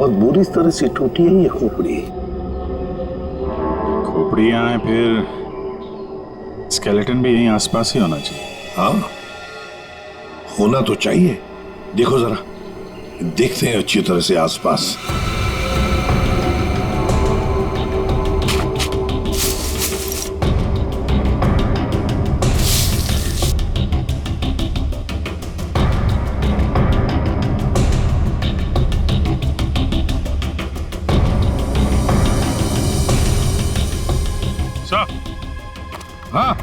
बहुत बुरी तरह से टूटी है ये खोपड़ी। खोपड़ी यहाँ है, फिर स्केलेटन भी यहीं आसपास ही होना चाहिए। हाँ, होना तो चाहिए। देखो जरा, देखते हैं अच्छी तरह से आसपास। सर, हाँ,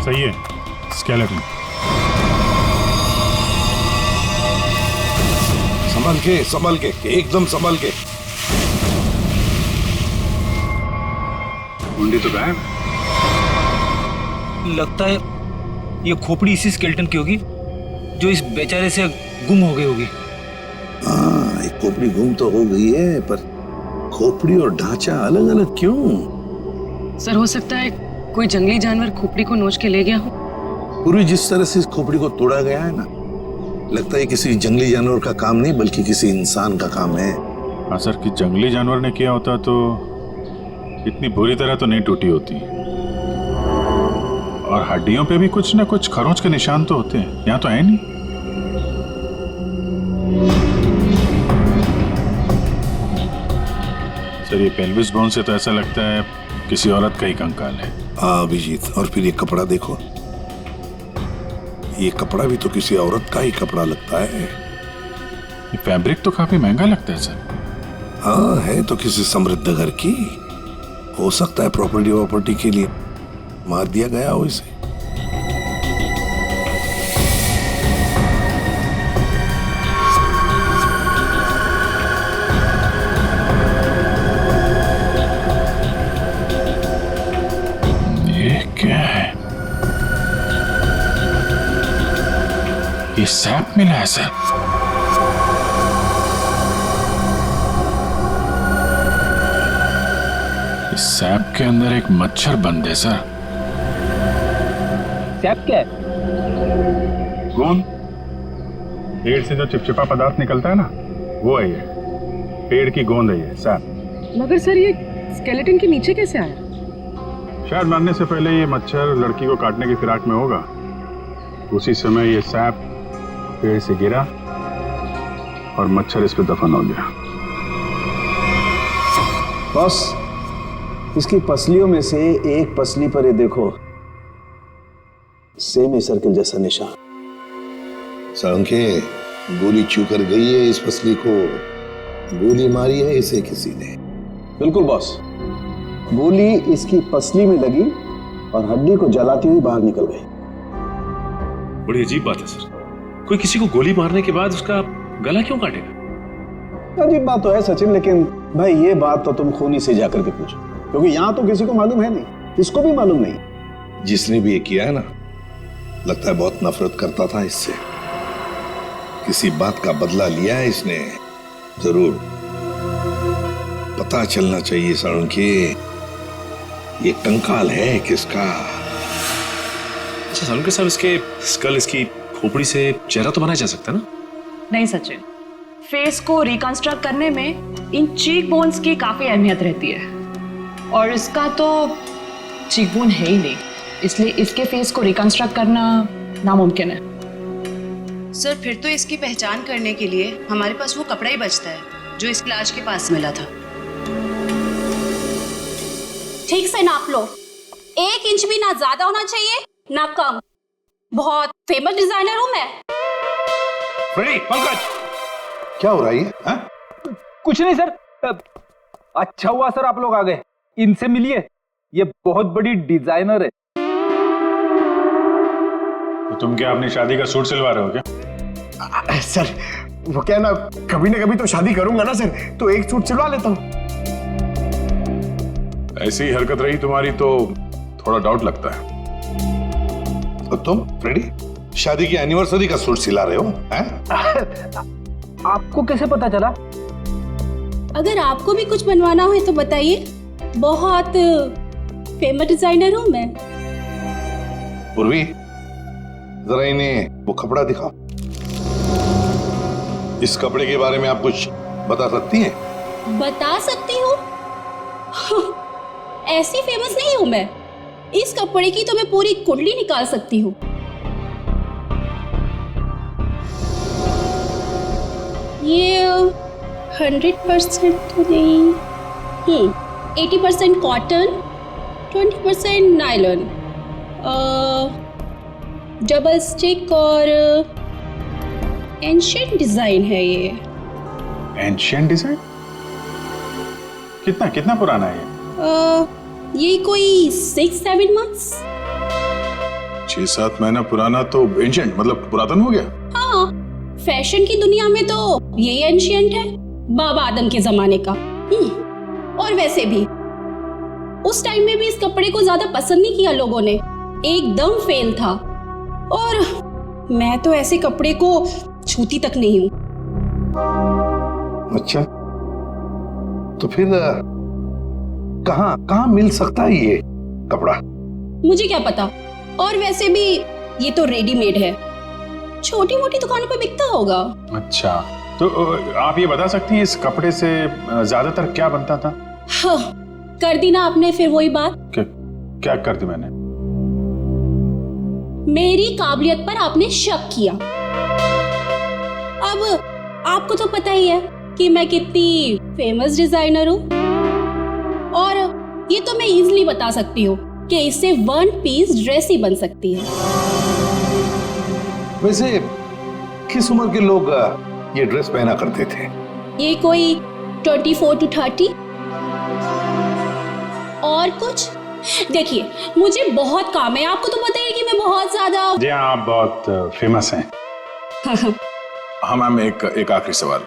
सही है। स्केलेटन संभल के एकदम संभल के। मुंडी तो गायब। लगता है ये खोपड़ी इसी स्केलेटन की होगी जो इस बेचारे से गुम हो गई होगी। हाँ, एक खोपड़ी गुम तो हो गई है, पर खोपड़ी और ढांचा अलग अलग क्यों? सर, हो सकता है कोई जंगली जानवर खोपड़ी को नोच के ले गया हो। पूरी जिस तरह से इस खोपड़ी को तोड़ा गया है ना, लगता है किसी जंगली जानवर का काम नहीं बल्कि किसी इंसान का काम है। हाँ सर, कि जंगली जानवर ने किया होता तो इतनी बुरी तरह तो नहीं टूटी होती। और हड्डियों पे भी कुछ ना कुछ खरोंच के निशान तो होते हैं, यहाँ तो है नहीं। सर, ये पेल्विस बोन से तो ऐसा लगता है किसी औरत का ही कंकाल है। हाँ अभिजीत, और फिर ये कपड़ा देखो, ये कपड़ा भी तो किसी औरत का ही कपड़ा लगता है। ये फैब्रिक तो काफी महंगा लगता है सर। हाँ, है तो किसी समृद्ध घर की, हो सकता है प्रॉपर्टी के लिए मार दिया गया हो इसे। ये क्या है? ये सैप मिला है सर। इस सैप के अंदर एक मच्छर बंद है सर। सैप क्या है? गोंद, पेड़ से जो चिपचिपा पदार्थ निकलता है ना, वो है ये। पेड़ की गोंद है ये सैप। मगर सर, ये स्केलेटन के नीचे कैसे आया? शायद मरने से पहले ये मच्छर लड़की को काटने की फिराक में होगा। उसी समय ये सैप पेड़ से गिरा और मच्छर इस पे दफन हो गया। बॉस, इसकी पसलियों में से एक पसली पर ये देखो, सेमी सर्किल जैसा निशान। सांखे, गोली छू कर गई है इस पसली को। गोली मारी है इसे किसी ने। बिल्कुल बॉस, गोली इसकी पसली में लगी और हड्डी को जलाती हुई बाहर निकल गई। बड़ी अजीब बात है सर, कोई किसी को गोली मारने के बाद उसका गला क्यों काटेगा? अजीब बात तो है सचिन, लेकिन भाई ये बात तो तुम खूनी से जाकर के पूछो, क्योंकि यहाँ तो किसी को मालूम है नहीं, इसको भी मालूम नहीं। जिसने भी ये किया है ना, लगता है बहुत नफरत करता था इससे। किसी बात का बदला लिया है इसने जरूर। पता चलना चाहिए साळुंखे, ये कंकाल है किसका। अच्छा सालुंखे साहब, इसके स्कल, इसकी खोपड़ी से चेहरा तो बनाया जा सकता है ना? नहीं सचिन, फेस को रिकंस्ट्रक्ट करने में इन चीक बोन्स की काफी अहमियत रहती है, और इसका तो चीक बोन है ही नहीं, इसलिए इसके फेस को रिकंस्ट्रक्ट करना नामुमकिन है। सर, फिर तो इसकी पहचान करने के लिए हमारे पास वो कपड़ा ही बचता है जो इस लाश के पास मिला था। ठीक से नाप लो, 1 इंच भी ना ज्यादा होना चाहिए ना कम। बहुत फेमस डिजाइनर हूं मैं। फ्रेडी, पंकज, क्या हो रहा है ये? कुछ नहीं सर। अच्छा हुआ सर आप लोग आ गए, इनसे मिलिए, ये बहुत बड़ी डिजाइनर है। तो तुम क्या अपनी शादी का सूट सिलवा रहे हो क्या? सर वो क्या ना कभी तो शादी करूंगा ना सर, तो एक सूट सिलवा लेता हूँ। ऐसी ही हरकत रही तुम्हारी तो थोड़ा डाउट लगता है। और तुम फ्रेडी, शादी की एनिवर्सरी का सूट सिला रहे हो हैं? आपको कैसे पता चला? अगर आपको भी कुछ बनवाना हो तो बताइए, बहुत फेमस डिजाइनर हूं मैं। पूर्वी, जरा इन्हें वो कपड़ा दिखाओ। इस कपड़े के बारे में आप कुछ बता सकती हैं? बता सकती हूँ? ऐसी फेमस नहीं हूं मैं। इस कपड़े की तो मैं पूरी कुंडली निकाल सकती हूँ। ये 100% तो नहीं, 80% कॉटन, 20% नायलॉन, डबल स्टिक और एंशिएंट डिजाइन है ये। Ancient design? कितना कितना पुराना है ये कोई 6-7 मंथ्स। 6-7 महीना पुराना तो एंशिएंट मतलब पुरातन हो गया। हाँ, फैशन की दुनिया में तो ये एंशिएंट है, बाबा आदम के जमाने का। और वैसे भी उस टाइम में भी इस कपड़े को ज्यादा पसंद नहीं किया लोगों ने, एकदम फेल था। और मैं तो ऐसे कपड़े को छूती तक नहीं हूं। अच्छा, तो फिर कहाँ मिल सकता है ये कपड़ा? मुझे क्या पता, और वैसे भी ये तो रेडीमेड है, छोटी मोटी दुकानों पे बिकता होगा। अच्छा, तो आप ये बता सकती हैं इस कपड़े से ज्यादातर क्या बनता था? हाँ, कर दी ना आपने फिर वही बात। क्या कर दी मैंने? मेरी काबिलियत पर आपने शक किया। अब आपको तो पता ही है कि मैं कितनी फेमस डिजाइनर हूँ, और ये तो मैं इजीली बता सकती हूँ कि इससे 1 पीस ड्रेस ही बन सकती है। वैसे किस उम्र के लोग ये ड्रेस पहना करते थे? ये कोई 24 to 30। और कुछ देखिए, मुझे बहुत काम है, आपको तो पता है कि मैं बहुत ज्यादा। जी हाँ, आप बहुत फेमस हैं। हाँ मैम, एक आखिरी सवाल।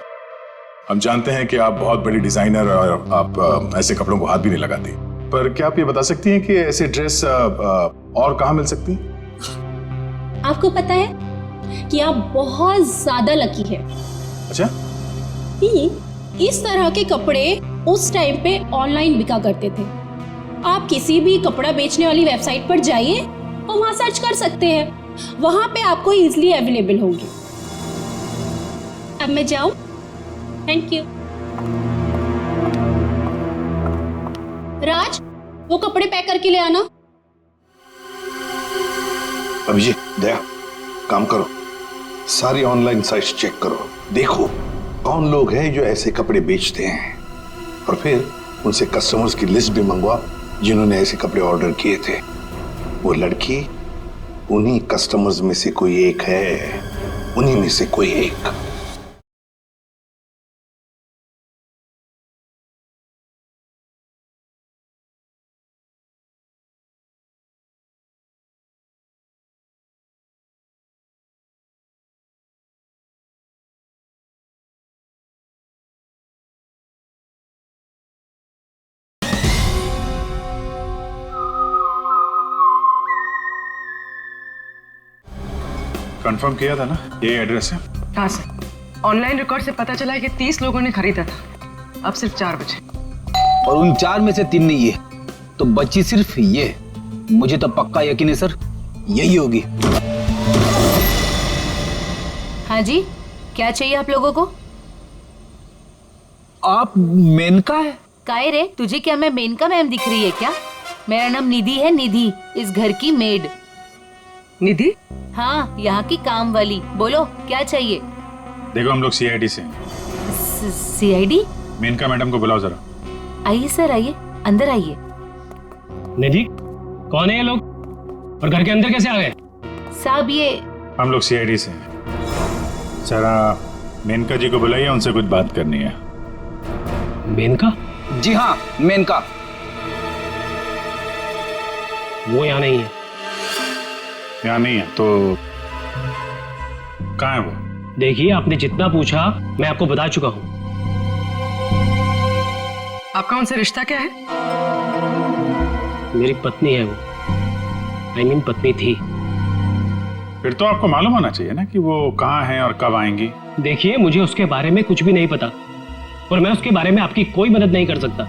हम जानते हैं कि आप बहुत बड़ी डिजाइनर और आप ऐसे कपड़ों को हाथ भी नहीं लगाती, पर क्या आप ये बता सकती हैं कि ऐसी ड्रेस और कहाँ मिल सकती? आपको पता है कि आप बहुत ज्यादा लकी है। अच्छा, इस तरह के कपड़े उस टाइम पे ऑनलाइन बिका करते थे। आप किसी भी कपड़ा बेचने वाली वेबसाइट पर जाइए और वहां सर्च कर सकते हैं, वहां पे आपको इजीली अवेलेबल होंगे। अब मैं जाऊं? Thank you. राज, वो कपड़े पैक करके ले आना। अभिजीत, दया, काम करो, सारी ऑनलाइन साइट्स चेक करो, देखो कौन लोग हैं जो ऐसे कपड़े बेचते हैं, और फिर उनसे कस्टमर्स की लिस्ट भी मंगवाओ जिन्होंने ऐसे कपड़े ऑर्डर किए थे। वो लड़की उन्हीं कस्टमर्स में से कोई एक है, उन्हीं में से कोई एक। कंफर्म किया था ना, ये एड्रेस है? हाँ सर, ऑनलाइन रिकॉर्ड से पता चला है कि 30 लोगों ने खरीदा था, अब सिर्फ 4 बचे। और उन 4 में से 3 नहीं है, तो बची सिर्फ ये। मुझे तो पक्का यकीन है सर, यही होगी। हाँ जी, क्या चाहिए आप लोगों को? आप मेनका है? काहे रे, तुझे क्या मैं मेनका मैम दिख रही है क्या? मेरा नाम निधि है, निधि, इस घर की मेड। निधि? हाँ, यहाँ की काम वाली। बोलो क्या चाहिए? देखो, हम लोग सीआईडी से हैं। सीआईडी? मेनका मैडम को बुलाओ जरा। आइए सर, आइए, अंदर आइए। निधि, कौन है ये लोग और घर के अंदर कैसे आ गए? साहब, ये हम लोग सीआईडी से हैं। जरा मेनका जी को बुलाइए, उनसे कुछ बात करनी है। मेनका? जी हाँ, मेनका। वो यहाँ नहीं है। यहाँ नहीं है तो कहाँ है वो? देखिए, आपने जितना पूछा मैं आपको बता चुका हूँ। आपका उनसे रिश्ता क्या है? मेरी पत्नी है वो, I mean पत्नी थी। फिर तो आपको मालूम होना चाहिए ना कि वो कहाँ है और कब आएंगी। देखिए, मुझे उसके बारे में कुछ भी नहीं पता और मैं उसके बारे में आपकी कोई मदद नहीं कर सकता।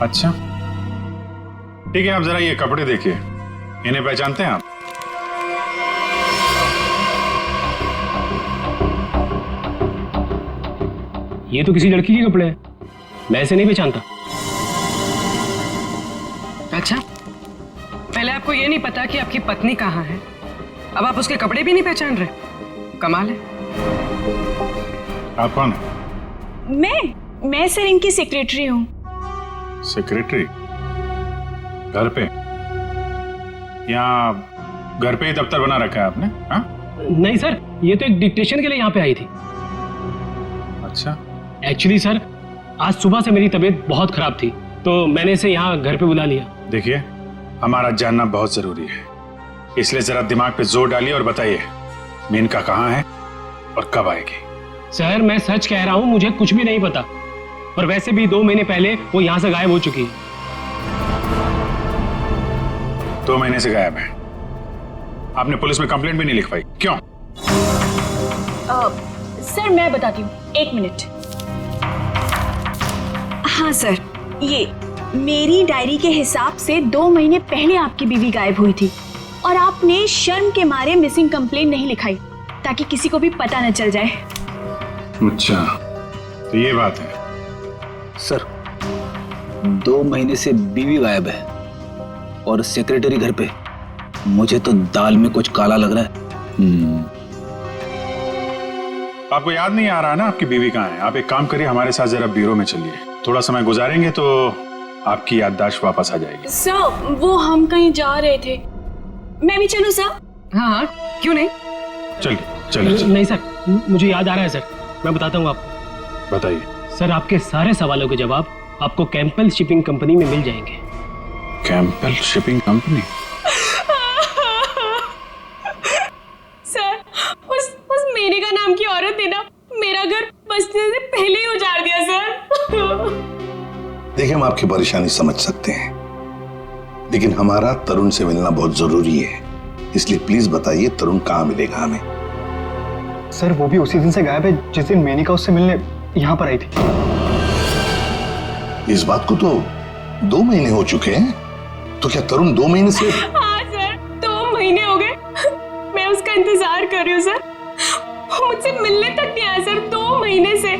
अच्छा ठीक है, आप जरा ये कपड़े देखिए, इन्हें पहचानते हैं आप? ये तो किसी लड़की के कपड़े हैं, मैं इसे नहीं पहचानता। अच्छा, पहले आपको ये नहीं पता कि आपकी पत्नी कहाँ है, अब आप उसके कपड़े भी नहीं पहचान रहे? कमाल है। आप कौन है? मैं सर इनकी सेक्रेटरी हूँ। सेक्रेटरी? घर पे? यहाँ घर पे ही दफ्तर बना रखा है आपने? हाँ? नहीं सर, ये तो एक डिक्टेशन के लिए यहाँ पे आई थी। अच्छा। एक्चुअली सर, आज सुबह से मेरी तबीयत बहुत खराब थी, तो मैंने इसे यहाँ घर पे बुला लिया। देखिए, हमारा जानना बहुत जरूरी है, इसलिए जरा दिमाग पे जोर डालिए और बताइए मेनका कहाँ है और कब आएगी? सर मैं सच कह रहा हूँ, मुझे कुछ भी नहीं पता, और वैसे भी 2 महीने पहले वो यहाँ से गायब हो चुकी है। 2 महीने से गायब है? आपने पुलिस में कंप्लेंट भी नहीं लिखवाई, क्यों? सर मैं बताती हूँ, 1 मिनट। हाँ सर, ये मेरी डायरी के हिसाब से 2 महीने पहले आपकी बीवी गायब हुई थी और आपने शर्म के मारे मिसिंग कंप्लेंट नहीं लिखाई ताकि किसी को भी पता न चल जाए। अच्छा, तो ये बात है। सर 2 महीने से बीवी गायब है और सेक्रेटरी घर पे। मुझे तो दाल में कुछ काला लग रहा है। आपको याद नहीं आ रहा ना आपकी बीवी कहाँ है? आप एक काम करिए, हमारे साथ जरा ब्यूरो में चलिए, थोड़ा समय गुजारेंगे तो आपकी याददाश्त वापस आ जाएगी। सर वो हम कहीं जा रहे थे, मैं भी चलूं सर? हाँ, क्यों नहीं? चलिए चलिए। नहीं सर, मुझे याद आ रहा है सर, मैं बताता हूँ आपको। बताइए। सर आपके सारे सवालों के जवाब आपको कैंपल शिपिंग कंपनी में मिल जाएंगे। कैंपल शिपिंग कंपनी? सर उस मेनका नाम की औरत ने ना मेरा घर बसने से पहले ही उजाड़ दिया सर। देखिए, हम आपकी परेशानी समझ सकते हैं, लेकिन हमारा तरुण से मिलना बहुत जरूरी है, इसलिए प्लीज बताइए तरुण कहाँ मिलेगा हमें? सर वो भी उसी दिन से गायब है जिस दिन मेनिका उससे मिलने यहाँ पर आई थी। इस बात को तो 2 महीने हो चुके हैं, तो क्या तरुण 2 महीने से? हाँ सर, 2 महीने हो गए, मैं उसका इंतजार कर रही हूँ सर। वो मुझसे मिलने तक नहीं आया सर, 2 महीने से।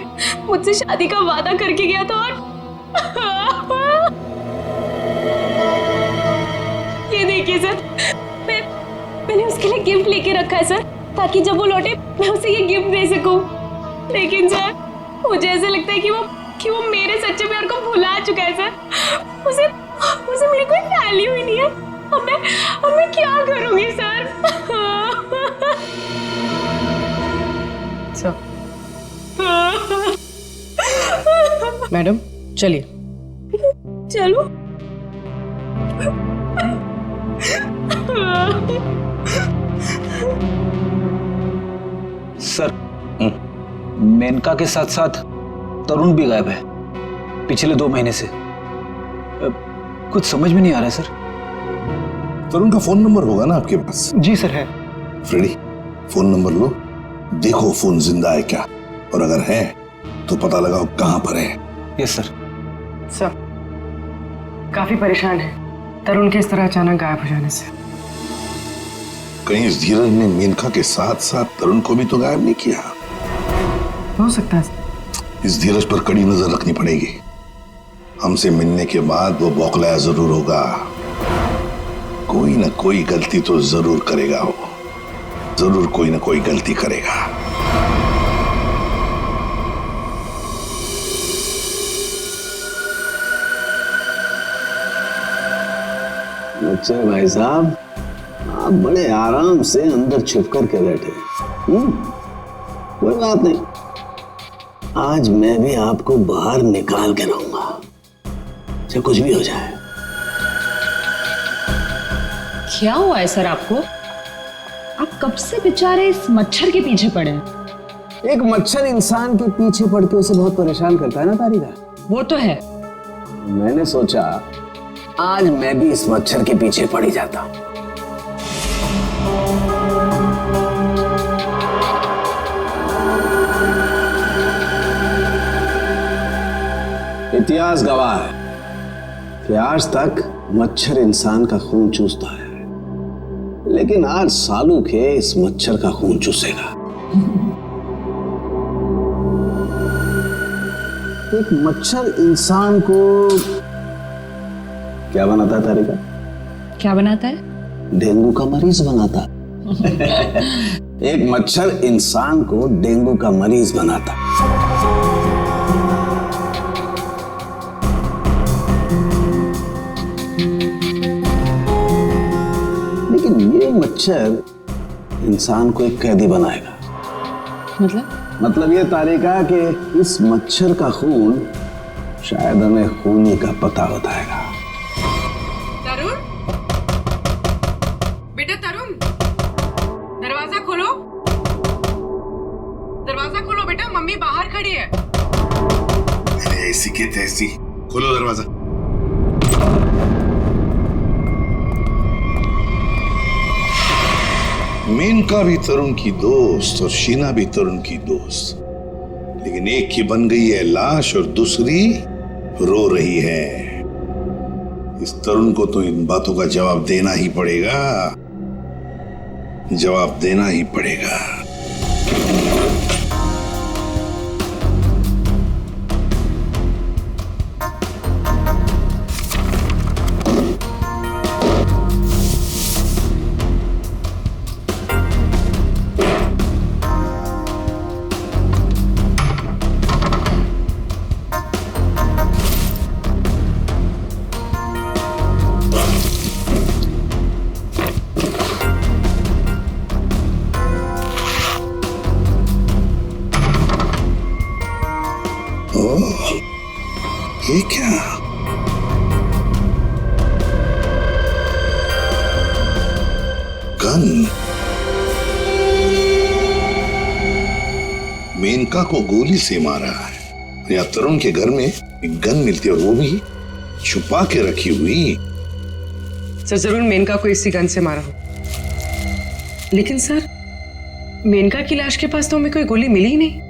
मुझसे शादी का वादा करके गया था और ये देखिए सर, मैंने उसके लिए गिफ्ट लेके रखा है सर, ताकि जब वो लौटे मैं उसे ये गिफ्ट दे सकूं। लेकिन सर मुझे ऐसा लगता है कि वो मेरे सच्चे प्यार को भुला चुका है सर। उसे मेरी कोई वैल्यू ही नहीं है। अब मैं क्या करूंगी सर? मैडम चलिए। चलो। सर मेनका के साथ साथ तरुण भी गायब है पिछले 2 महीने से। कुछ समझ में नहीं आ रहा है सर। तरुण का फोन नंबर होगा ना आपके पास? जी सर है। फ्रेडी, फोन नंबर लो, देखो फोन जिंदा है क्या, और अगर है तो पता लगाओ कहां पर है। Yes sir. सर काफी परेशान है तरुण के इस तरह अचानक गायब हो जाने से। कहीं इस धीरज ने मेनका के साथ साथ तरुण को भी तो गायब नहीं किया? हो सकता है। इस धीरज पर कड़ी नजर रखनी पड़ेगी। हमसे मिलने के बाद वो बौखलाया जरूर होगा, कोई ना कोई गलती तो जरूर करेगा, वो जरूर कोई ना कोई गलती करेगा। अच्छा भाई साहब, आप बड़े आराम से अंदर छुप कर के बैठे। कोई बात नहीं, आज मैं भी आपको बाहर निकाल के रहूंगा, चाहे कुछ भी हो जाए। क्या हुआ है सर आपको? आप कब से बेचारे इस मच्छर के पीछे पड़े हैं? एक मच्छर इंसान के पीछे पड़ के उसे बहुत परेशान करता है ना तारिका। वो तो है। मैंने सोचा आज मैं भी इस मच्छर के पीछे पड़ ही जाता हूं। इतिहास गवाह है कि आज तक मच्छर इंसान का खून चूसता है, लेकिन आज सालू के इस मच्छर का खून चूसेगा। एक मच्छर इंसान को क्या बनाता है तारिका? क्या बनाता है? डेंगू का मरीज बनाता। एक मच्छर इंसान को डेंगू का मरीज बनाता। लेकिन ये मच्छर इंसान को एक कैदी बनाएगा। मतलब ये तारिका कि इस मच्छर का खून शायद हमें खूनी का पता बताएगा। तरुण, बेटा तरुण, दरवाजा खोलो, दरवाजा खोलो बेटा, मम्मी बाहर खड़ी है। अरे ऐसी के तैसी, खोलो दरवाजा। मेनका भी तरुण की दोस्त और शीना भी तरुण की दोस्त, लेकिन एक की बन गई है लाश और दूसरी रो रही है। इस तरुण को तो इन बातों का जवाब देना ही पड़ेगा, जवाब देना ही पड़ेगा। ये क्या? गन। मेनका को गोली से मारा है या तरुण के घर में एक गन मिलती है और वो भी छुपा के रखी हुई। सर जरूर मेनका को इसी गन से मारा हो, लेकिन सर मेनका की लाश के पास तो हमें कोई गोली मिली ही नहीं।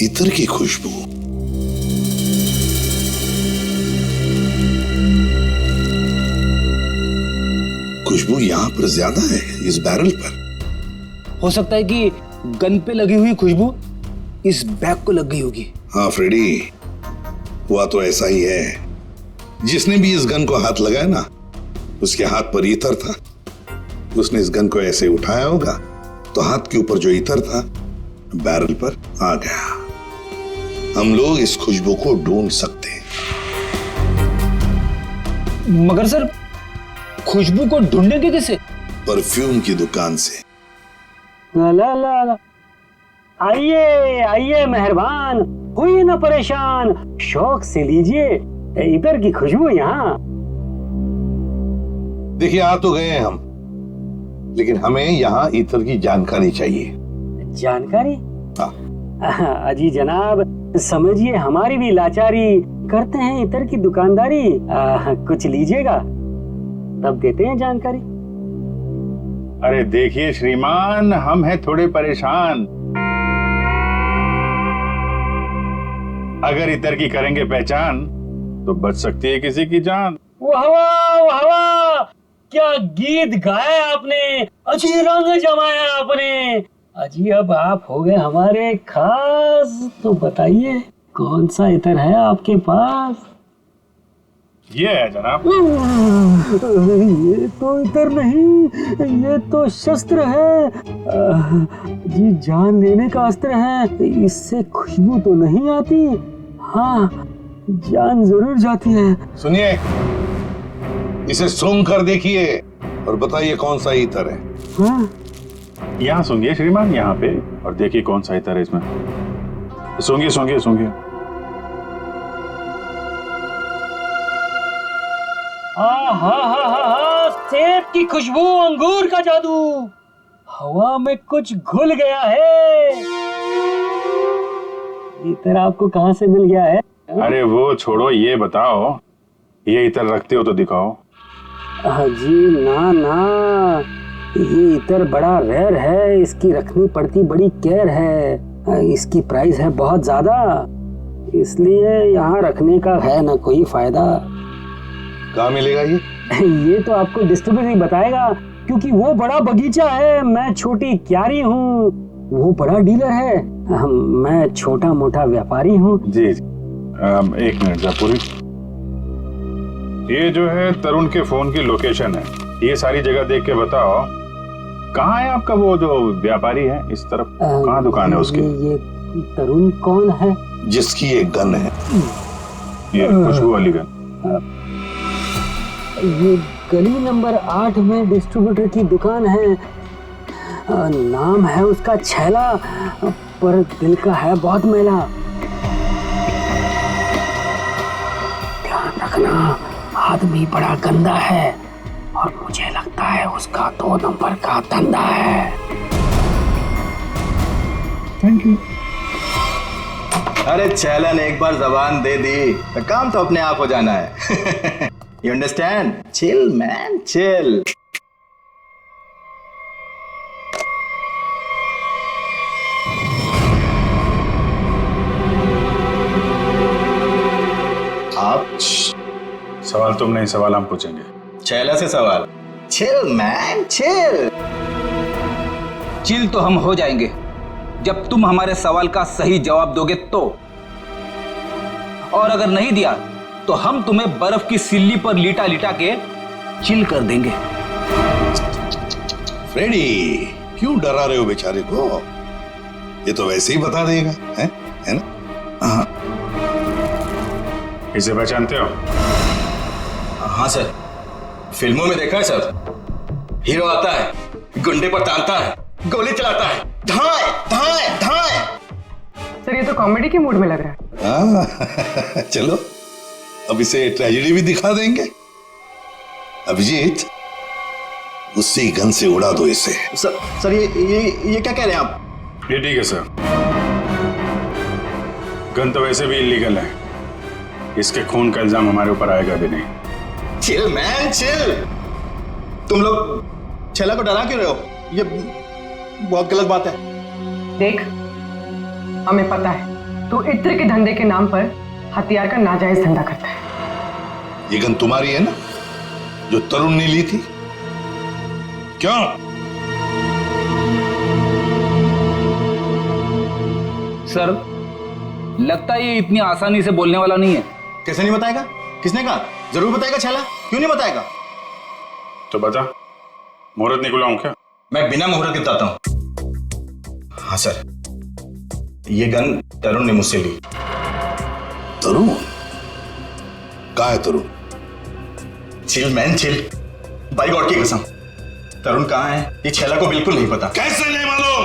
इत्र की खुशबू, खुशबू यहाँ पर ज्यादा है इस बैरल पर। हो सकता है कि गन पे लगी हुई खुशबू इस बैग को लग गई होगी। हाँ फ्रेडी, हुआ तो ऐसा ही है। जिसने भी इस गन को हाथ लगाया ना, उसके हाथ पर ईतर था। उसने इस गन को ऐसे उठाया होगा तो हाथ के ऊपर जो ईतर था बैरल पर आ गया। हम लोग इस खुशबू को ढूंढ सकते हैं। मगर सर खुशबू को ढूंढेंगे कैसे? परफ्यूम की दुकान से। ला ला ला, आइए आइए मेहरबान, हुई ना परेशान, शौक से लीजिए इधर की खुशबू यहाँ। देखिए आ तो गए हैं हम, लेकिन हमें यहाँ इत्र की जानकारी चाहिए। जानकारी? हाँ। अजी जनाब, समझिए हमारी भी लाचारी, करते हैं इतर की दुकानदारी। कुछ लीजिएगा तब देते हैं जानकारी। अरे देखिए श्रीमान, हम हैं थोड़े परेशान। अगर इतर की करेंगे पहचान तो बच सकती है किसी की जान। वाह वाह वाह, क्या गीत गाया आपने, अजी रंग जमाया आपने। अजी अब आप हो गए हमारे खास, तो बताइए कौन सा इतर है आपके पास? ये है जनाब। ये तो इतर नहीं, ये तो शस्त्र है जी, जान लेने का अस्त्र है। इससे खुशबू तो नहीं आती, हाँ जान जरूर जाती है। सुनिए, इसे सूंघ कर देखिए और बताइए कौन सा इतर है। हाँ? यहाँ सूंघिए श्रीमान, यहाँ पे, और देखिए कौन सा इतर है इसमें। सूंघिए सूंघिए सूंघिए। सेब की खुशबू, अंगूर का जादू, हवा में कुछ घुल गया है। इतर आपको कहाँ से मिल गया है? अरे वो छोड़ो, ये बताओ ये इतर रखते हो तो दिखाओ। जी ना ना, ये इतर बड़ा रेयर है, इसकी रखनी पड़ती बड़ी केयर है। इसकी प्राइस है बहुत ज्यादा, इसलिए यहाँ रखने का है ना कोई फायदा। कहाँ मिलेगा ये? ये तो आपको डिस्ट्रीब्यूटर ही बताएगा, क्योंकि वो बड़ा बगीचा है, मैं छोटी क्यारी हूँ, वो बड़ा डीलर है। मैं छोटा मोटा व्यापारी हूँ। जी जी। एक मिनट जयपुरी, ये जो है तरुण के फोन की लोकेशन है, ये सारी जगह देख के बताओ कहाँ है आपका वो जो व्यापारी है इस तरफ, कहाँ दुकान है उसकी? ये तरुण कौन है? जिसकी एक गन है। ये खुशबू वाली गन। ये गली नंबर 8 में डिस्ट्रीब्यूटर की दुकान है। नाम है उसका छैला, पर दिल का है बहुत मैला। ध्यान रखना, आदमी बड़ा गंदा है और मुझे लगता है उसका 2 नंबर का धंधा है। Thank you. अरे छैला ने एक बार जबान दे दी तो काम तो अपने आप हो जाना है। You understand? Chill man, chill. आप सवाल तुम नहीं, सवाल हम पूछेंगे। छैला से सवाल? Chill man, chill. चिल तो हम हो जाएंगे जब तुम हमारे सवाल का सही जवाब दोगे तो, और अगर नहीं दिया तो हम तुम्हें बर्फ की सिल्ली पर लिटा लिटा के चिल कर देंगे। फ्रेडी, क्यों डरा रहे हो बेचारे को? ये तो वैसे ही बता देगा, है ना? हाँ। इसे पहचानते हो? हाँ सर, फिल्मों में देखा है सर। हीरो आता है, गुंडे पर तानता है, गोली चलाता है, धाए धाए धाए। सर ये तो कॉमेडी के मूड में लग रहा है। चलो अब इसे ट्रेजेडी भी दिखा देंगे। अभिजीत, उसी गन से उड़ा दो इसे। सर ये क्या कह रहे हैं आप? ये ठीक है सर, गन तो वैसे भी इलीगल है, इसके खून का इल्जाम हमारे ऊपर आएगा भी नहीं। Chill man, chill. तुम लोग छैला को डरा क्यों रहे हो? ये बहुत गलत बात है। देख, हमें पता है तू इत्र के धंधे के नाम पर हथियार का नाजायज धंधा करता है। ये गन तुम्हारी है ना, जो तरुण ने ली थी? क्यों? सर, लगता है ये इतनी आसानी से बोलने वाला नहीं है। कैसे नहीं बताएगा? किसने कहा? जरूर बताएगा छैला, क्यों नहीं बताएगा? तो बता, मुहूर्त निकलाऊं क्या? मैं बिना मुहूर्त के बताता हूं। हाँ सर, ये गन तरुण ने मुझसे ली। तरुण? कहाँ है Tarun? Chill man, chill. By God की कसम, तरुण कहाँ है ये छैला को बिल्कुल नहीं पता। कैसे नहीं मालूम?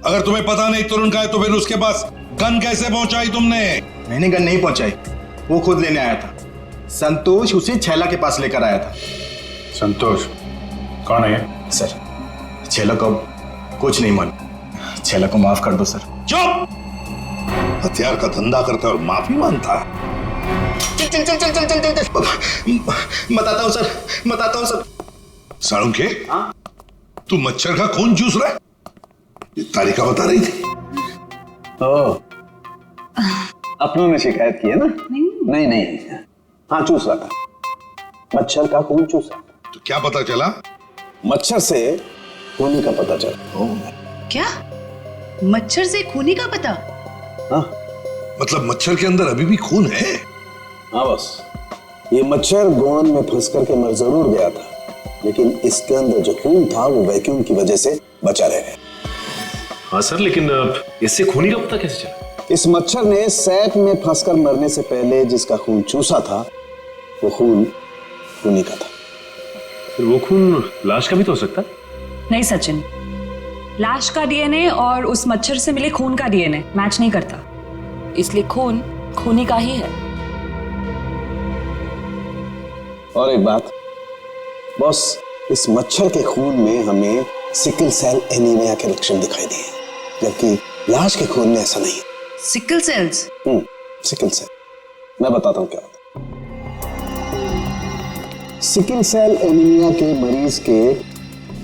अगर तुम्हें पता नहीं तरुण कहाँ है तो फिर उसके पास गन कैसे पहुंचाई तुमने? मैंने गन नहीं पहुंचाई, वो खुद लेने आया था। संतोष उसे छैला के पास लेकर आया था। संतोष कौन है ये? सर, छैला को कुछ नहीं मालूम। छैला को माफ कर दो सर। चुप! हथियार का धंधा करता और माफी मांगता। चल चल चल चल चल चल चल चल। बताता हूँ सर, बताता हूँ सर। साळुंखे, तू मच्छर का खून चूस रहा है? ये तारिका बता रही थी। अपनों ने शिकायत की है ना? नहीं, हाँ चूस रहा था, मच्छर का खून चूस रहा था। तो क्या पता चला? मच्छर से खूनी का पता चला। क्या? मच्छर से खूनी का पता? हाँ, मतलब मच्छर के अंदर अभी भी खून है? हाँ बस, ये मच्छर गोंद में फंस करके मर जरूर गया था, लेकिन इसके अंदर जो खून था वो वैक्यूम की वजह से बचा रह गया। हाँ सर, लेकिन इससे खूनी का पता कैसे चला? इस मच्छर ने सैक में फंसकर मरने से पहले जिसका खून चूसा था वो खून खूनी का था। फिर वो खून लाश का भी तो हो सकता है? नहीं सचिन, लाश का डीएनए और उस मच्छर से मिले खून का डीएनए मैच नहीं करता, इसलिए खून खूनी का ही है। और एक बात बॉस, इस मच्छर के खून में हमें सिकल सेल एनीमिया के लक्षण दिखाई दिए, जबकि लाश के खून में ऐसा नहीं। Sickle sales? सिकल सेल, मैं बताता हूँ क्या होता है। सिकल सेल एनीमिया के मरीज के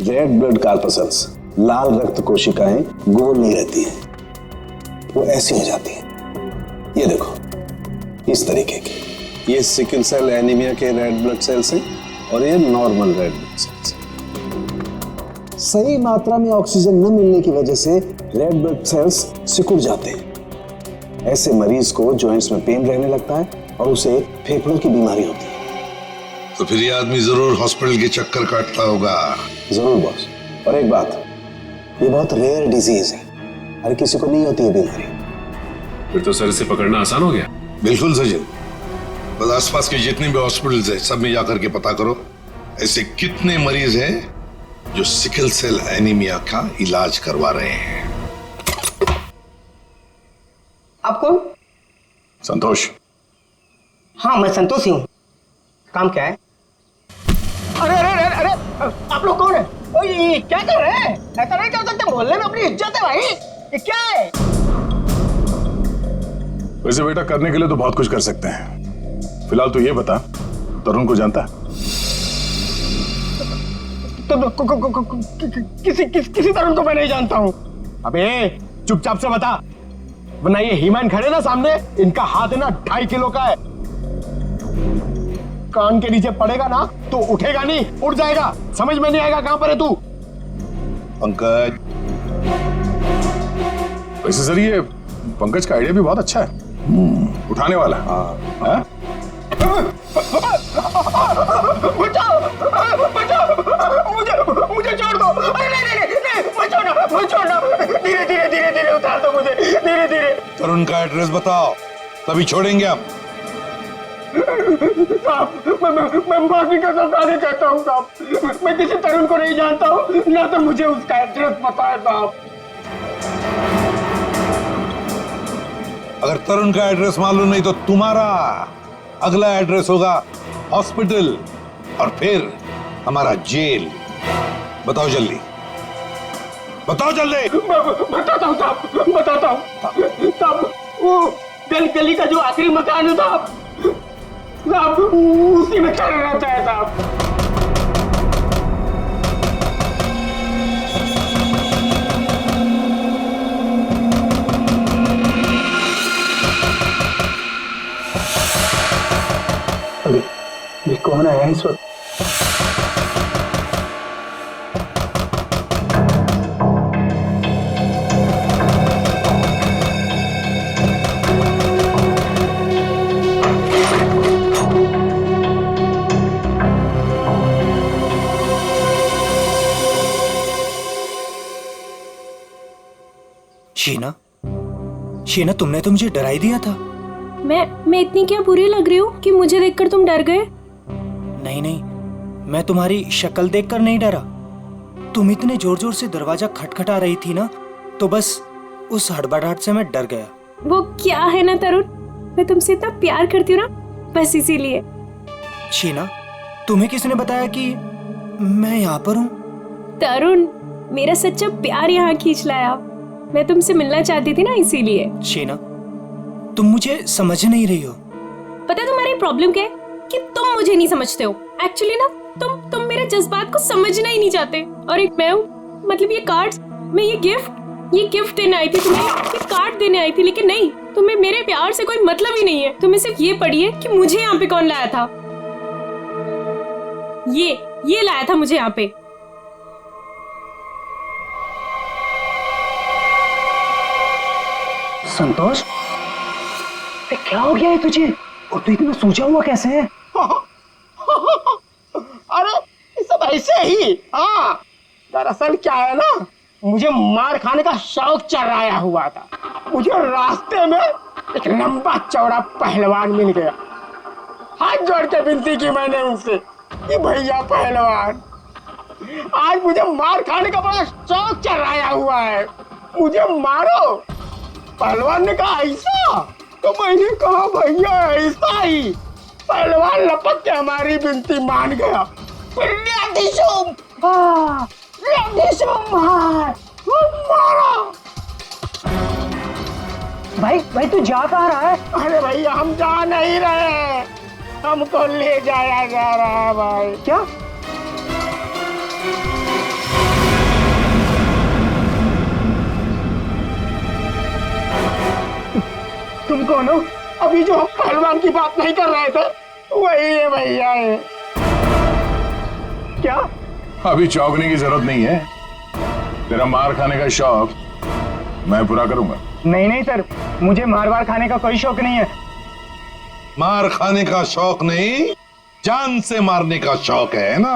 रेड ब्लड कार्पसेल्स, लाल रक्त कोशिकाएं गोल नहीं रहती हैं, वो ऐसी हो जाती हैं। ये देखो, इस तरीके की। ये सिकल सेल एनीमिया के रेड ब्लड सेल्स हैं और ये नॉर्मल रेड ब्लड सेल्स हैं। सही मात्रा में ऑक्सीजन न मिलने की वजह से रेड ब्लड सेल्स सिकुड़ जाते हैं। ऐसे मरीज को जॉइंट्स में पेन रहने लगता है और उसे फेफड़ों की बीमारी होती है। तो फिर ये आदमी जरूर हॉस्पिटल के चक्कर काटता होगा। जरूर बॉस। और एक बात, ये बहुत रेयर डिजीज है, हर किसी को नहीं होती है बीमारी। फिर तो सर इसे पकड़ना आसान हो गया। बिल्कुल सचिन, बस आसपास के जितने भी हॉस्पिटल्स हैं सब में जाकर के पता करो ऐसे कितने मरीज हैं जो सिकल सेल एनीमिया का इलाज करवा रहे हैं। आप कौन? संतोष। हाँ मैं संतोष ही हूँ। काम क्या है? अरे अरे अरे अरे आप लोग कौन है? ओए क्या कर रहे हैं? ऐसा नहीं कर सकते, मोहल्ले में अपनी इज्जत है भाई। ये क्या है? वैसे बेटा करने के लिए तो बहुत कुछ कर सकते हैं। फिलहाल तो ये बता, तरुण को जानता है? किसी तरुण को मैं नहीं जानता हूँ। अबे चुपचाप से बता, वरना ये हीमैन खड़े ना सामने, इनका हाथ है ना 2.5 किलो का है। कान के नीचे पड़ेगा ना तो उठेगा नहीं, उड़ जाएगा। समझ में नहीं आएगा कहां पर है तू। पंकज। वैसे सर ये पंकज का आइडिया भी बहुत अच्छा है, उठाने वाला। हाँ? बचाओ बचाओ, मुझे छोड़ दो। अरे नहीं मत छोड़ना। धीरे धीरे धीरे धीरे उतार दो मुझे, धीरे धीरे। तरुण का एड्रेस बताओ, तभी छोड़ेंगे हम। साहब मैं माफी का सरकारी कहता हूँ साहब, मैं किसी तरुण को नहीं जानता हूँ, ना तो मुझे उसका एड्रेस पता है साहब। अगर तरुण का एड्रेस मालूम नहीं तो तुम्हारा अगला एड्रेस होगा हॉस्पिटल और फिर हमारा जेल। बताओ जल्दी, बताओ जल्दी। बताता हूँ साहब, बताता हूँ साहब। वो गली का जो आखिरी मकान है साहब, उसी में चल रहता है साहब। ये कौन आया इस वक्त? शीना तुमने तो मुझे डरा ही दिया था। मैं इतनी क्या बुरी लग रही हूँ कि मुझे देखकर तुम डर गए? नहीं, मैं तुम्हारी शक्ल देखकर नहीं डरा। तुम इतने जोर जोर से दरवाजा खटखटा रही थी ना, तो बस उस हड़बड़ाहट से मैं डर गया। वो क्या है ना तरुण, मैं तुमसे इतना प्यार करती हूँ ना, बस इसीलिए। शीना, तुम्हें किसने बताया कि मैं यहाँ पर हूँ? तरुण, मेरा सच्चा प्यार यहाँ खींच लाया। मैं तुमसे मिलना चाहती थी ना, इसीलिए। शीना, तुम मुझे समझ नहीं रही हो। पता है तुम्हारी प्रॉब्लम क्या है? कि तुम मुझे नहीं समझते हो। एक्चुअली ना तुम मेरे जज्बात को समझना ही नहीं चाहते। और एक मैं हूँ, मतलब ये कार्ड्स, मैं ये गिफ्ट देने आई थी तुम्हें, ये कार्ड देने आई थी, लेकिन नहीं, तुम्हें मेरे प्यार से कोई मतलब ही नहीं है। तुम्हें सिर्फ ये पड़ी है कि मुझे यहाँ पे कौन लाया था। ये लाया था मुझे यहाँ पे। संतोष, क्या हो गया है तुझे? और तू इतना सोचा हुआ कैसे है? अरे ये सब ऐसे ही। हाँ, दरअसल क्या है ना, मुझे मार खाने का शौक चढ़ाया हुआ था। मुझे रास्ते में एक लंबा चौड़ा पहलवान मिल गया। हाथ जोड़ के विनती की मैंने उनसे कि भैया पहलवान, आज मुझे मार खाने का बड़ा शौक चढ़ाया हुआ है, मुझे मारो। पहलवान ने कहा ऐसा? तो मैंने कहा भैया ऐसा ही। पहलवान लपक के हमारी विनती मान गया। मारा। भाई तू जा कहाँ रहा है? अरे भैया हम जा नहीं रहे, हमको ले जाया जा रहा है भाई। क्या? तुम कौन हो? अभी जो हम पहलवान की बात नहीं कर रहे थे वही है भैया है। क्या? अभी चौंकने की जरूरत नहीं है, तेरा मार खाने का शौक मैं पूरा करूंगा। नहीं नहीं सर, मुझे मार वार खाने का कोई शौक नहीं है। मार खाने का शौक नहीं, जान से मारने का शौक है ना?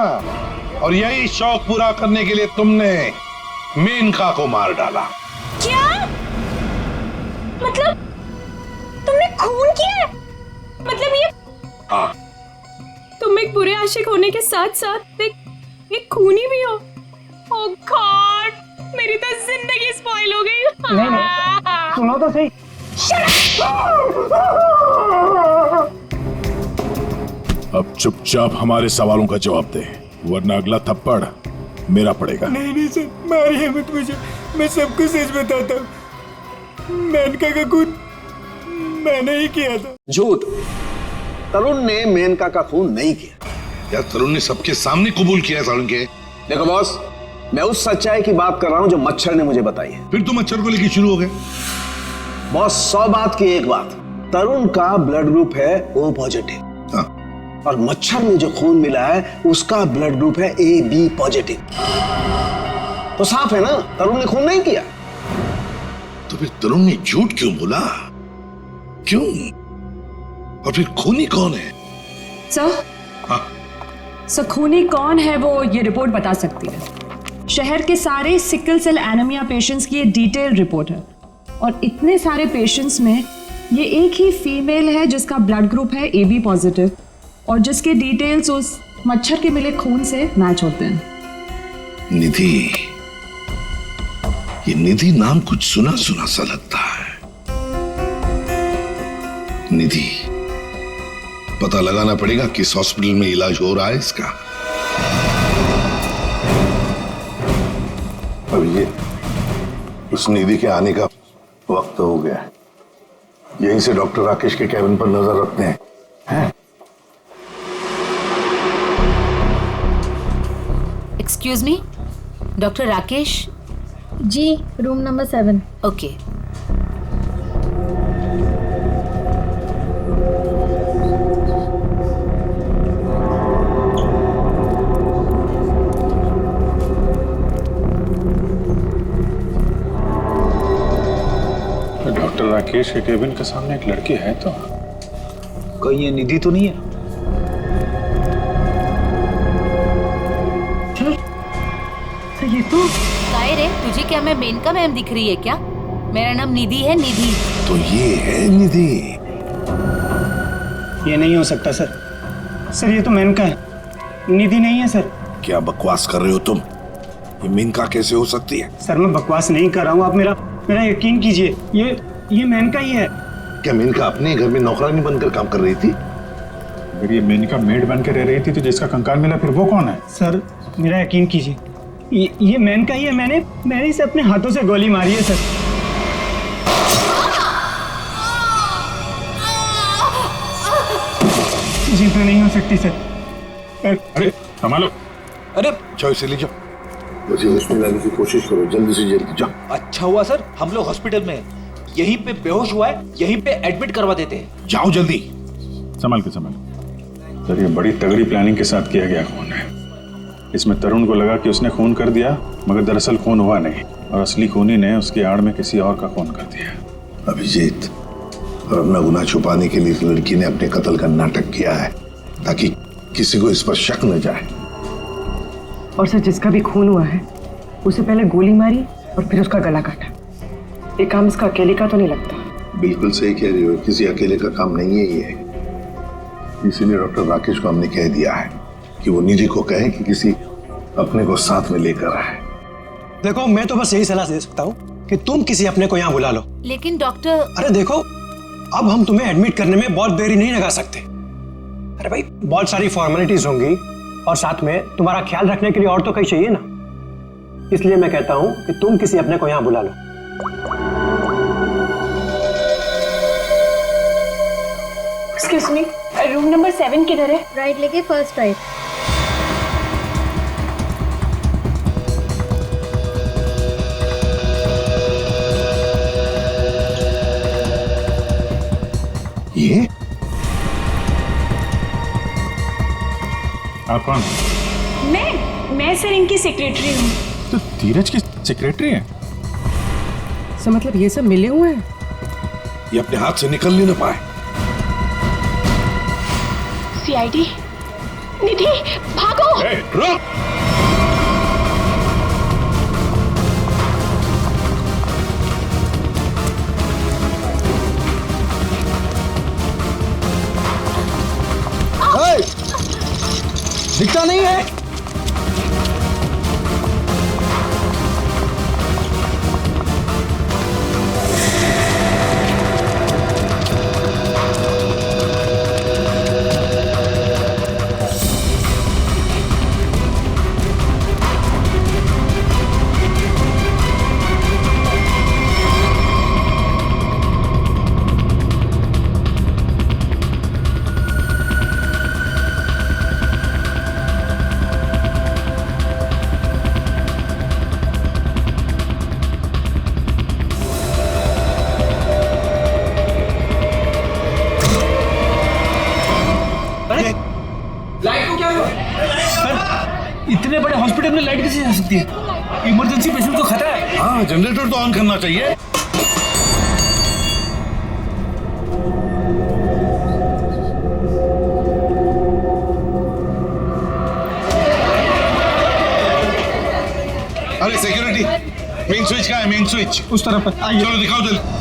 और यही शौक पूरा करने के लिए तुमने मेनका को मार डाला। क्या मतलब तुमने खून किया है? मतलब ये हाँ, तुम एक बुरे आशिक होने के साथ साथ एक खूनी भी हो। ओह गॉड, मेरी तो जिंदगी स्पॉइल हो गई। नहीं नहीं, सुनो तो सही। अब चुपचाप हमारे सवालों का जवाब दे, वरना अगला थप्पड़ मेरा पड़ेगा। नहीं नहीं सर, मारिए मत मुझे, मैं सबको सच बताता हूँ। मेनका का खून मैंने ही किया था। झूठ, तरुण ने मेनका का खून नहीं किया। यार तरुण ने सबके सामने कबूल किया तरुण के। देखो बॉस, मैं उस सच्चाई की बात कर रहा हूं जो मच्छर ने मुझे बताई है। फिर तो मच्छर को लेके शुरू हो गए। बॉस 100 बात की एक बात, तरुण का ब्लड ग्रुप है O पॉजिटिव। और मच्छर में जो खून मिला है उसका ब्लड ग्रुप है AB पॉजिटिव। तो साफ है ना, तरुण ने खून नहीं किया। तो फिर तरुण ने झूठ क्यों बोला? क्यों? और फिर खूनी कौन है? सर, हाँ? सर खूनी कौन है वो ये रिपोर्ट बता सकती है। शहर के सारे सिकल सेल एनीमिया पेशेंट्स की ये डिटेल रिपोर्ट है, और इतने सारे पेशेंट्स में ये एक ही फीमेल है जिसका ब्लड ग्रुप है AB पॉजिटिव, और जिसके डिटेल्स उस मच्छर के मिले खून से मैच होते हैं। निधि, ये निधि नाम कुछ सुना सुना सा लगता है। निधि, पता लगाना पड़ेगा किस हॉस्पिटल में इलाज हो रहा है इसका। अब ये उस निधि के आने का वक्त हो गया। यहीं से डॉक्टर राकेश के कैबिन पर नजर रखते हैं, हैं? Excuse me, doctor Rakesh ji, room number 7। Okay. Doctor Rakesh के केबिन के सामने एक लड़की है, तो कहीं ये निधि तो नहीं है? ये तो काय रे, तुझे क्या मैं मेनका मैम दिख रही है क्या? मेरा नाम निधि है, निधि। तो ये है निधि। ये नहीं हो सकता सर। सर ये तो मेनका है, निधि नहीं है सर। क्या बकवास कर रहे हो तुम? ये मेनका कैसे हो सकती है? सर मैं बकवास नहीं कर रहा हूँ, आप मेरा यकीन कीजिए, ये मेनका ही है। क्या मेनका अपने घर में नौकरानी बनकर काम कर रही थी? अगर ये मेनका मेड बन के रह रही थी तो जिसका कंकाल मिला फिर वो कौन है? सर मेरा यकीन कीजिए, ये मेनका ही है। मैंने इसे अपने हाथों से गोली मारी है सर। जी तो नहीं हो सकती सर। अरे संभालो। अरे जाओ इसे ले जाओ, मुझे उसमें लाने की कोशिश करो, जल्दी से जल्दी जाओ। अच्छा हुआ सर हम लोग हॉस्पिटल में हैं। यहीं पे बेहोश हुआ है, यहीं पे एडमिट करवा देते हैं। जाओ जल्दी। संभाल के संभाल। सर ये बड़ी तगड़ी प्लानिंग के साथ किया गया खून है। इसमें तरुण को लगा कि उसने खून कर दिया, मगर दरअसल खून हुआ नहीं, और असली खूनी ने उसकी आड़ में किसी और का खून कर दिया। अभिजीत, और अपना गुनाह छुपाने के लिए इस लड़की ने अपने कत्ल का नाटक किया है ताकि किसी को इस पर शक न जाए। और सर जिसका भी खून हुआ है उसे पहले गोली मारी और फिर उसका गला काटा। ये काम इसका अकेले का तो नहीं लगता। बिल्कुल सही कह रही हो, किसी अकेले का काम नहीं है ये। इसीलिए डॉक्टर राकेश को हमने कह दिया है कि वो निधि को कहे कि किसी अपने को साथ में लेकर आए। देखो मैं तो बस यही सलाह दे सकता हूँ कि तुम किसी अपने को यहाँ बुला लो। लेकिन डॉक्टर, अरे देखो, अब हम तुम्हें एडमिट करने में बहुत देरी नहीं लगा सकते। अरे भाई बहुत सारी फॉर्मेलिटीज होंगी, और साथ में तुम्हारा ख्याल रखने के लिए और तो कहीं चाहिए ना। इसलिए मैं कहता हूँ कि तुम किसी अपने को यहाँ बुला लो। एक्सक्यूज मी, रूम नंबर 7 किधर है? राइट लेके फर्स्ट राइट। ये आप कौन? मैं सर इनकी सेक्रेटरी हूँ। तो धीरज की सेक्रेटरी है। सर मतलब ये सब मिले हुए हैं? ये अपने हाथ से निकल नहीं ना पाए। सीआईडी निधि भागो। रुक। दिखता नहीं है। लाइट को क्या हुआ? सर, इतने बड़े हॉस्पिटल में लाइट कैसे जा सकती है? इमरजेंसी पेशेंट को खतरा है। हाँ, जनरेटर तो ऑन करना चाहिए। अरे सिक्योरिटी, मेन स्विच कहाँ है? मेन स्विच उस तरफ है। आइए। चलो दिखाओ जल्दी।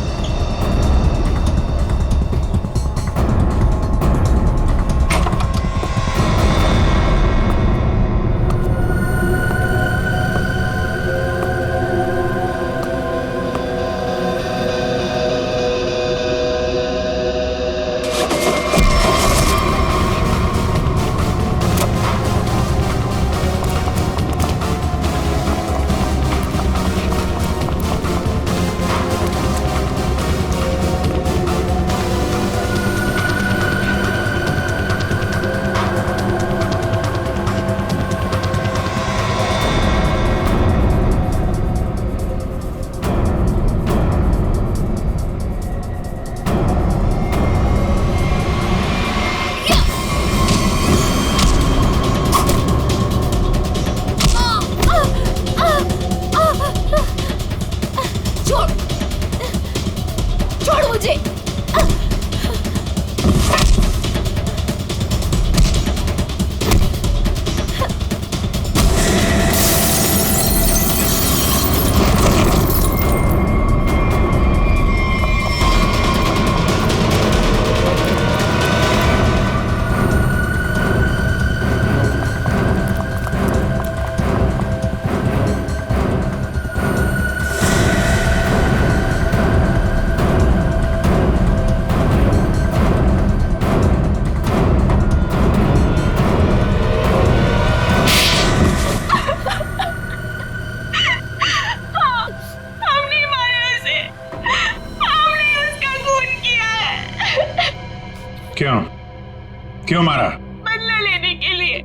क्यों मारा? बदला लेने के लिए।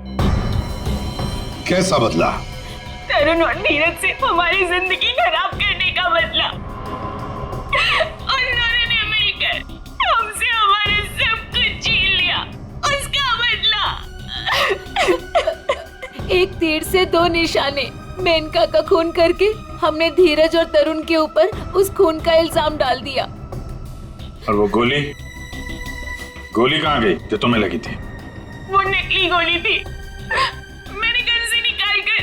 कैसा बदला? तरुण और धीरज से हमारी जिंदगी खराब करने का बदला। उन्होंने मिलकर हमसे हमारे सब कुछ छीन लिया, उसका बदला। एक तीर से दो निशाने। मेनका का खून करके हमने धीरज और तरुण के ऊपर उस खून का इल्जाम डाल दिया। और वो गोली कहाँ गई जो तुम्हें लगी थी? वो नकली गोली थी। मैंने गन से निकालकर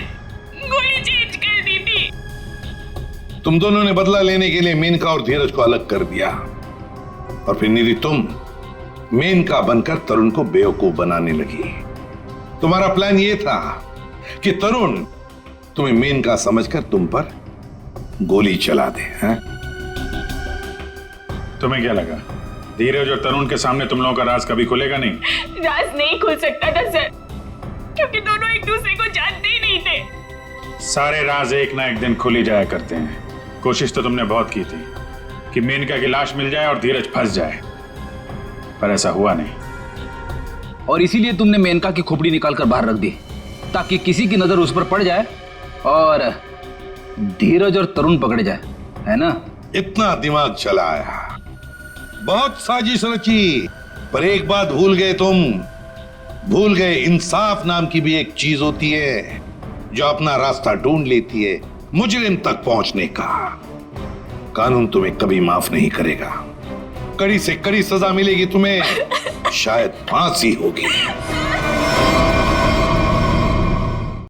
गोली चेंज कर दी थी। तुम दोनों ने बदला लेने के लिए मेनका और धीरज को अलग कर दिया, और फिर निधि तुम मेनका बनकर तरुण को बेवकूफ बनाने लगी। तुम्हारा प्लान यह था कि तरुण तुम्हें मेनका समझकर तुम पर गोली चला दे। हैं? तुम्हें क्या लगा धीरज और तरुण के सामने तुम लोगों का राज कभी खुलेगा नहीं? राज नहीं खुल सकता था सर, क्योंकि दोनों एक दूसरे को जानते ही नहीं थे। सारे राज एक ना एक दिन खुल ही जाया करते हैं। कोशिश तो तुमने बहुत की थी कि मेनका की लाश मिल जाए और धीरज फंस जाए, पर ऐसा हुआ नहीं। और इसीलिए तुमने मेनका की खोपड़ी निकालकर बाहर रख दी, ताकि किसी की नजर उस पर पड़ जाए और धीरज और तरुण पकड़े जाए, है ना? इतना दिमाग चलाया, बहुत साजिश रची, पर एक बात भूल गए तुम। भूल गए इंसाफ नाम की भी एक चीज होती है। जो अपना रास्ता ढूंढ लेती है मुजरिम तक पहुंचने का। कानून तुम्हें कभी माफ नहीं करेगा। कड़ी से कड़ी सजा मिलेगी तुम्हें, शायद फांसी होगी।